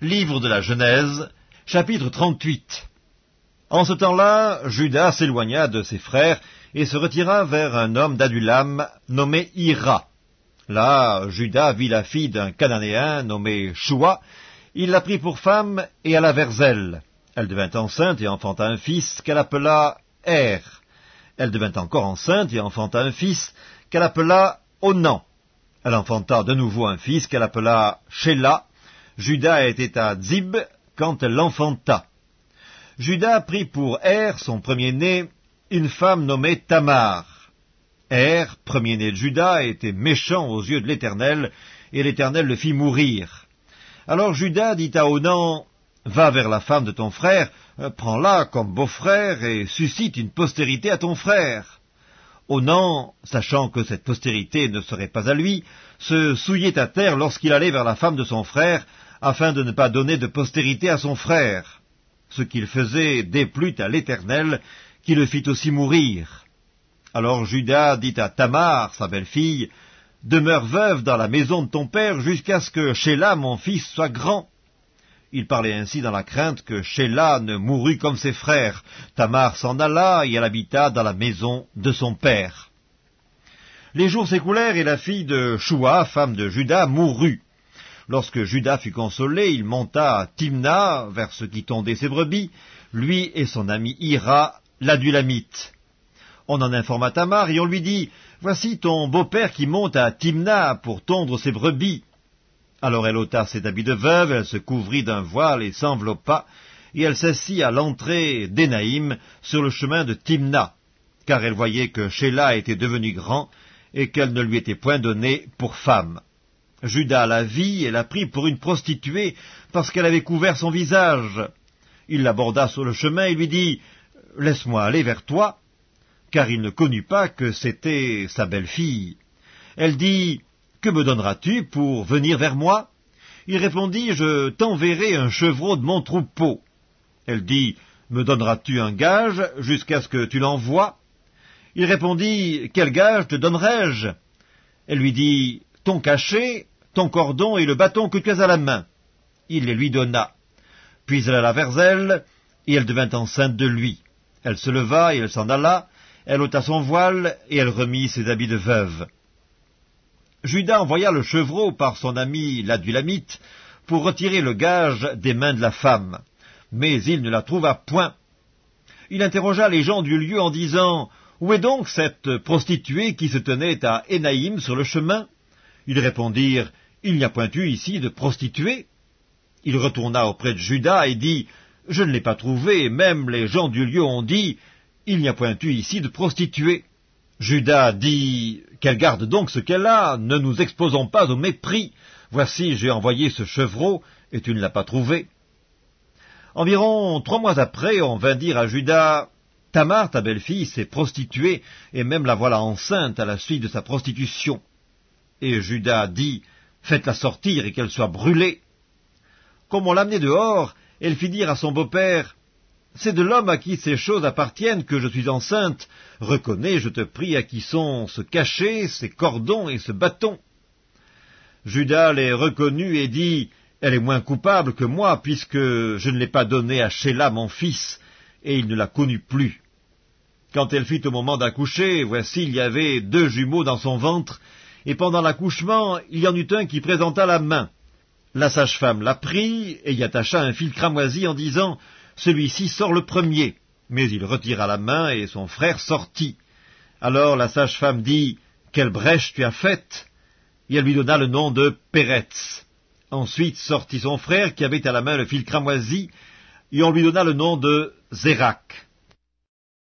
Livre de la Genèse, chapitre 38. En ce temps-là, Juda s'éloigna de ses frères et se retira vers un homme d'Adulam nommé Hira. Là, Juda vit la fille d'un Cananéen nommé Shua. Il la prit pour femme et alla vers elle. Elle devint enceinte et enfanta un fils qu'elle appela Er. Elle devint encore enceinte et enfanta un fils qu'elle appela Onan. Elle enfanta de nouveau un fils qu'elle appela Shéla. Juda était à Dzib quand elle l'enfanta. Juda prit pour Er, son premier-né, une femme nommée Tamar. Er, premier-né de Juda, était méchant aux yeux de l'Éternel, et l'Éternel le fit mourir. Alors Juda dit à Onan, « Va vers la femme de ton frère, prends-la comme beau-frère, et suscite une postérité à ton frère. » Onan, sachant que cette postérité ne serait pas à lui, se souillait à terre lorsqu'il allait vers la femme de son frère, afin de ne pas donner de postérité à son frère. Ce qu'il faisait déplut à l'Éternel, qui le fit aussi mourir. Alors Juda dit à Tamar, sa belle-fille, « Demeure veuve dans la maison de ton père jusqu'à ce que Shéla, mon fils, soit grand. » Il parlait ainsi dans la crainte que Shéla ne mourût comme ses frères. Tamar s'en alla et elle habita dans la maison de son père. Les jours s'écoulèrent et la fille de Shua, femme de Juda, mourut. Lorsque Juda fut consolé, il monta à Timna, vers ce qui tondait ses brebis, lui et son ami Hira, l'Adulamite. On en informa Tamar et on lui dit, « Voici ton beau-père qui monte à Timna pour tondre ses brebis. » Alors elle ôta ses habits de veuve, elle se couvrit d'un voile et s'enveloppa, et elle s'assit à l'entrée d'Énaïm sur le chemin de Timna, car elle voyait que Shéla était devenu grand et qu'elle ne lui était point donnée pour femme. Juda la vit et la prit pour une prostituée parce qu'elle avait couvert son visage. Il l'aborda sur le chemin et lui dit, « Laisse-moi aller vers toi. » Car il ne connut pas que c'était sa belle-fille. Elle dit, « Que me donneras-tu pour venir vers moi ?» Il répondit, « Je t'enverrai un chevreau de mon troupeau. » Elle dit, « Me donneras-tu un gage jusqu'à ce que tu l'envoies ?» Il répondit, « Quel gage te donnerai-je » Elle lui dit, « Ton cachet, ton cordon et le bâton que tu as à la main. » Il les lui donna. Puis elle alla vers elle, et elle devint enceinte de lui. Elle se leva et elle s'en alla, elle ôta son voile, et elle remit ses habits de veuve. Juda envoya le chevreau par son ami l'Adulamite pour retirer le gage des mains de la femme, mais il ne la trouva point. Il interrogea les gens du lieu en disant, « Où est donc cette prostituée qui se tenait à Énaïm sur le chemin ?» Ils répondirent, « Il n'y a point eu ici de prostituée. » Il retourna auprès de Juda et dit, « Je ne l'ai pas trouvée, et même les gens du lieu ont dit, « Il n'y a point eu ici de prostituée. » Juda dit, « Qu'elle garde donc ce qu'elle a, ne nous exposons pas au mépris. Voici, j'ai envoyé ce chevreau, et tu ne l'as pas trouvé. » Environ 3 mois après, on vint dire à Juda, « Tamar, ta belle-fille, s'est prostituée, et même la voilà enceinte à la suite de sa prostitution. » Et Juda dit, « Faites-la sortir et qu'elle soit brûlée. » Comme on l'amenait dehors, elle fit dire à son beau-père, « C'est de l'homme à qui ces choses appartiennent que je suis enceinte. Reconnais, je te prie, à qui sont ce cachet, ces cordons et ce bâton. » Juda les reconnut et dit, « Elle est moins coupable que moi, puisque je ne l'ai pas donnée à Shéla mon fils, et il ne la connut plus. » Quand elle fut au moment d'accoucher, voici, il y avait 2 jumeaux dans son ventre, et pendant l'accouchement, il y en eut un qui présenta la main. La sage-femme la prit et y attacha un fil cramoisi en disant, « Celui-ci sort le premier. » Mais il retira la main et son frère sortit. Alors la sage-femme dit, « Quelle brèche tu as faite ?» Et elle lui donna le nom de Péretz. Ensuite sortit son frère qui avait à la main le fil cramoisi, et on lui donna le nom de Zérak.